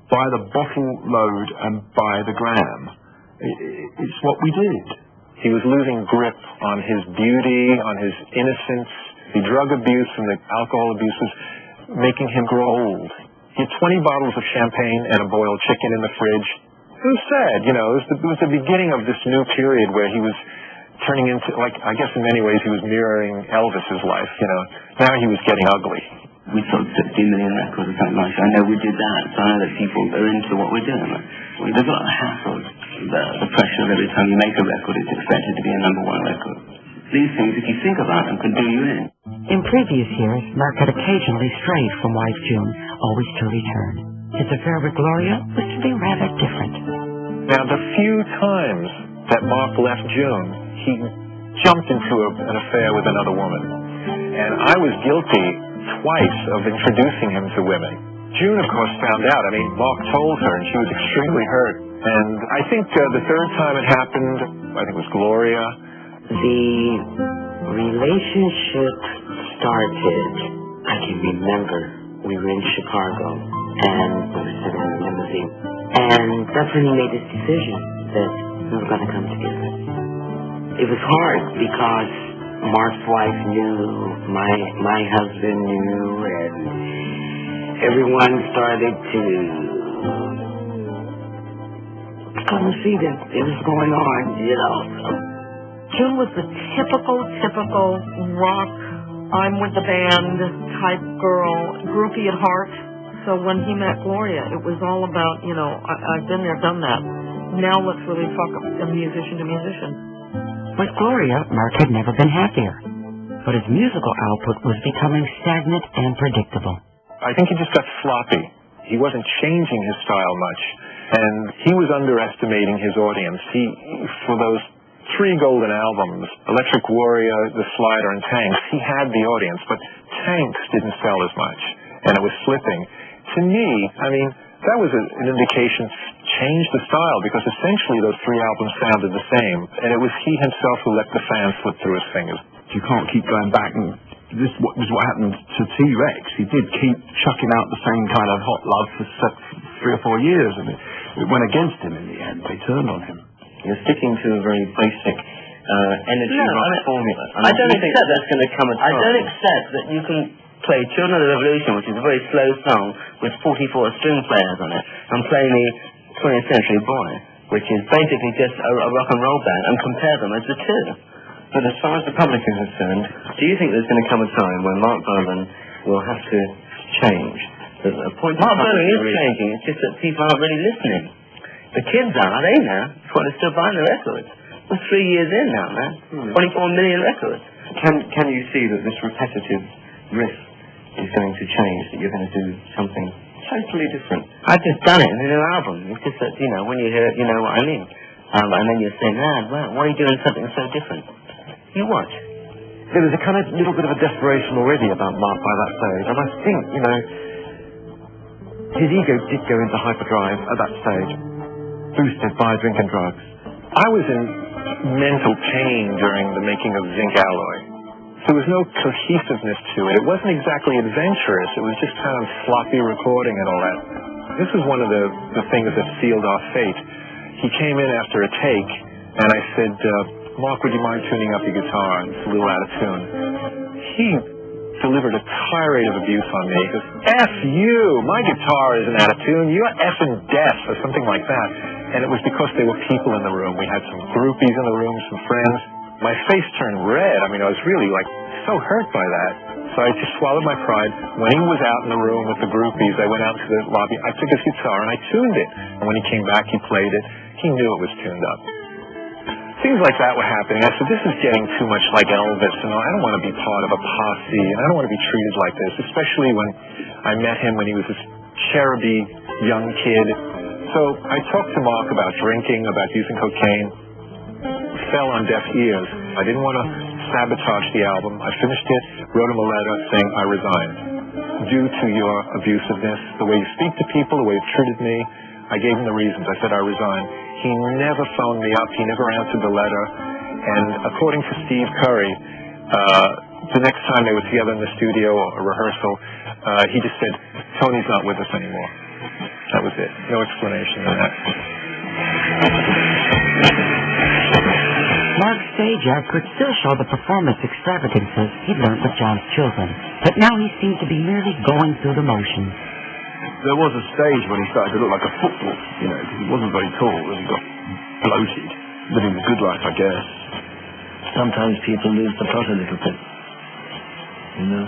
by the bottle load and by the gram. It's what we did. He was losing grip on his beauty, on his innocence. The drug abuse and the alcohol abuse was making him grow old. He had 20 bottles of champagne and a boiled chicken in the fridge. It was sad, you know. It was the beginning of this new period where he was turning into, like, I guess in many ways he was mirroring Elvis's life, you know. Now he was getting ugly. We sold 50 million records or something like that. I know we did that, so I know that people are into what we're doing. There's a lot of hassle, the pressure of every time you make a record, it's expected to be a #1 record. These things, if you think about them, can do you in. In previous years, Marc had occasionally strayed from wife June, always to return. His affair with Gloria was to be rather different. Now, the few times that Marc left June, he jumped into an affair with another woman. And I was guilty twice of introducing him to women. June, of course, found out. I mean, Marc told her, and she was extremely hurt. And I think the third time it happened, I think it was Gloria. The relationship started, I can remember, we were in Chicago, and we were sitting in the limousine. And that's when he made this decision that we were going to come together. It was hard because Marc's wife knew, my husband knew, and everyone started to come and see that it was going on, you know. June was the typical rock, I'm with the band type girl, groupie at heart. So when he met Gloria, it was all about, you know, I've been there, done that. Now let's really talk a musician to musician. With Gloria, Marc had never been happier, but his musical output was becoming stagnant and predictable. I think he just got sloppy. He wasn't changing his style much, and he was underestimating his audience. For those 3 golden albums, Electric Warrior, The Slider, and Tanks, he had the audience, but Tanks didn't sell as much, and it was slipping. To me, I mean, that was an indication to change the style, because essentially those 3 albums sounded the same, and it was he himself who let the fans slip through his fingers. You can't keep going back, and this was what happened to T-Rex. He did keep chucking out the same kind of hot love for 3 or 4 years, and it went against him in the end. They turned on him. You're sticking to a very basic energy formula. I don't accept that's going to come at all. I don't accept that you can play Children of the Revolution, which is a very slow song with 44 string players on it, and play the 20th Century Boy, which is basically just a rock and roll band, and compare them as the two. But as far as the public is concerned, do you think there's going to come a time when Marc Bolan will have to change? Marc Bolan is changing, it's just that people aren't really listening. The kids are they now? That's why they're still buying the records. We're 3 years in now, man. 24 million records. Can you see that this repetitive riff is going to change, that you're going to do something totally different? I've just done it in a new album. It's just that, you know, when you hear it, you know what I mean. And then you're saying, why are you doing something so different? You watch. There was a kind of little bit of a desperation already about Marc by that stage, and I think, you know, his ego did go into hyperdrive at that stage, boosted by drink and drugs. I was in mental pain during the making of Zinc Alloy. There was no cohesiveness to it. It wasn't exactly adventurous. It was just kind of sloppy recording and all that. This was one of the things that sealed our fate. He came in after a take, and I said, Marc, would you mind tuning up your guitar? It's a little out of tune. He delivered a tirade of abuse on me. He goes, F you! My guitar isn't out of tune. You're effing deaf, or something like that. And it was because there were people in the room. We had some groupies in the room, some friends. My face turned red. I mean, I was really, so hurt by that. So I just swallowed my pride. When he was out in the room with the groupies, I went out to the lobby. I took his guitar and I tuned it. And when he came back, he played it. He knew it was tuned up. Things like that were happening. I said, this is getting too much like Elvis, and I don't want to be part of a posse, and I don't want to be treated like this, especially when I met him when he was this cheruby young kid. So I talked to Marc about drinking, about using cocaine. It fell on deaf ears. I didn't want to sabotage the album. I finished it, wrote him a letter saying I resigned. Due to your abusiveness, the way you speak to people, the way you've treated me, I gave him the reasons. I said I resigned. He never phoned me up. He never answered the letter. And according to Steve Curry, the next time they were together in the studio or a rehearsal, he just said, Tony's not with us anymore. That was was it. No explanation of that. Mark's stage act could still show the performance extravagances he'd learned with John's children, but now he seemed to be merely going through the motions. There was a stage when he started to look like a football, you know, because he wasn't very tall and he got bloated. Living the good life, I guess. Sometimes people lose the plot a little bit, you know,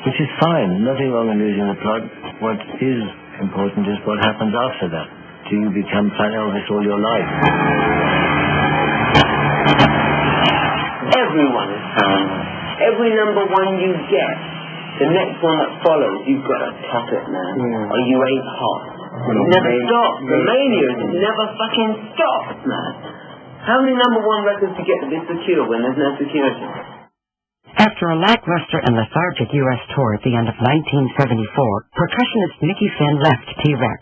which is fine. Nothing wrong in losing the plot. What is important is what happens after that. Do you become Fan Elvis all your life? Everyone is found. Every number one you get, the next one that follows, you've got to top it, man. Or you ain't hot. It never stops. The mania never fucking stops, man. How many number one records you get to be secure when there's no security? After a lackluster and lethargic U.S. tour at the end of 1974, percussionist Mickey Finn left T-Rex.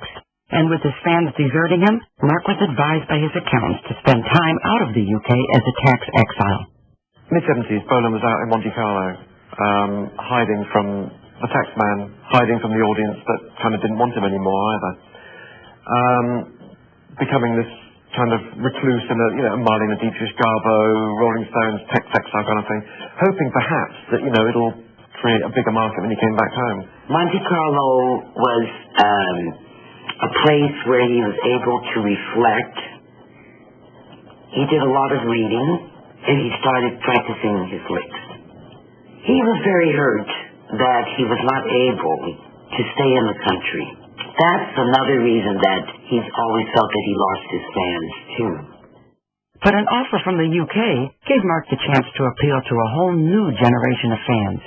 And with his fans deserting him, Marc was advised by his accountants to spend time out of the UK as a tax exile. Mid-70s, Bolan was out in Monte Carlo, hiding from the tax man, hiding from the audience that kind of didn't want him anymore either. Becoming this kind of recluse in a Marlene Dietrich Garbo, Rolling Stones, tax exile kind of thing, hoping perhaps that, it'll create a bigger market when he came back home. Monte Carlo was a place where he was able to reflect. He did a lot of reading, and he started practicing his licks. He was very hurt that he was not able to stay in the country. That's another reason that he's always felt that he lost his fans, too. But an offer from the UK gave Marc the chance to appeal to a whole new generation of fans,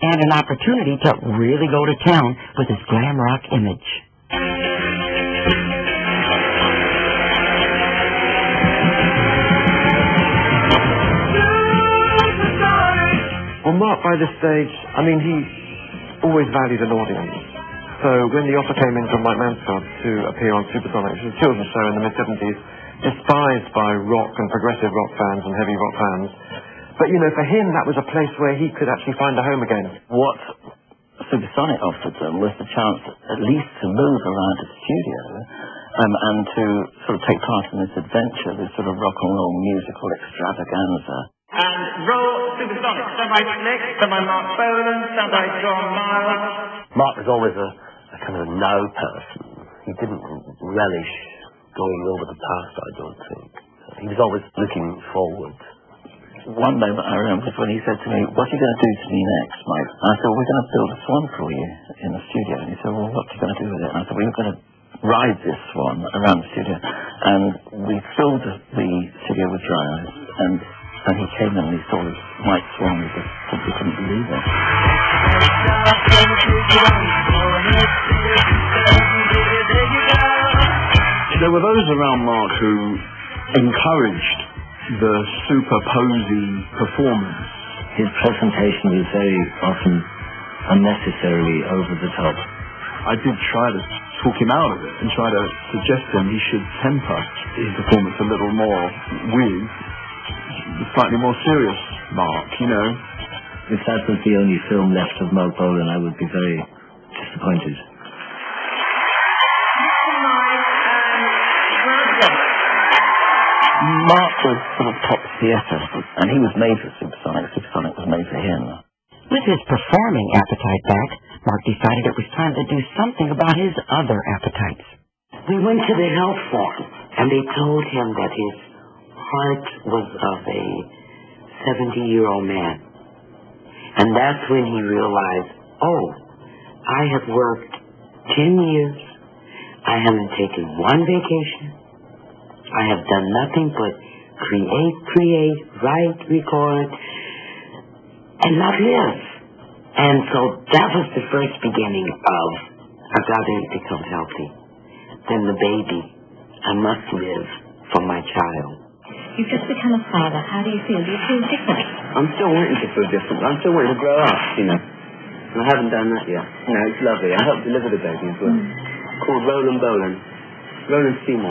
and an opportunity to really go to town with his glam rock image. Well, Marc, by this stage, he always valued an audience. So when the offer came in from Mike Mansfield to appear on Supersonic, which was a children's show in the mid-70s, despised by rock and progressive rock fans and heavy rock fans. But, for him, that was a place where he could actually find a home again. What Supersonic offered them was the chance at least to move around the studio and to sort of take part in this adventure, this sort of rock and roll musical extravaganza. And roll Supersonic. Stand by Nick, stand by Marc Bolan, stand by John Miles. Marc was always a kind of a no person. He didn't relish going over the past, I don't think. He was always looking forward. One moment I remember was when he said to me, "What are you going to do to me next, Mike?" And I said, "We're going to build a swan for you in the studio." And he said, "Well, what are you going to do with it?" And I said, "We're going to ride this swan around the studio." And we filled the studio with dry ice, and he came in and he saw this white swan. He just simply couldn't believe it. There were those around Marc who encouraged the super posy performance. His presentation was very often unnecessarily over the top. I did try to talk him out of it and try to suggest to him he should temper his performance a little more with the slightly more serious Marc, If that was the only film left of Marc Bolan, I would be very disappointed. Marc was sort of top theatre, and he was made for Supersonic. Supersonic was made for him. With his performing appetite back, Marc decided it was time to do something about his other appetites. We went to the health forum, and they told him that his heart was of a 70-year-old man. And that's when he realized, I have worked 10 years. I haven't taken one vacation. I have done nothing but create, write, record, and not live. And so that was the first beginning of, I've got to become healthy. Then the baby, I must live for my child. You've just become a father. How do you feel? Do you feel different? I'm still waiting to feel different. I'm still waiting to grow up, And I haven't done that yet. It's lovely. I helped deliver the baby as well. Called Roland Bolan. Roland Seymour.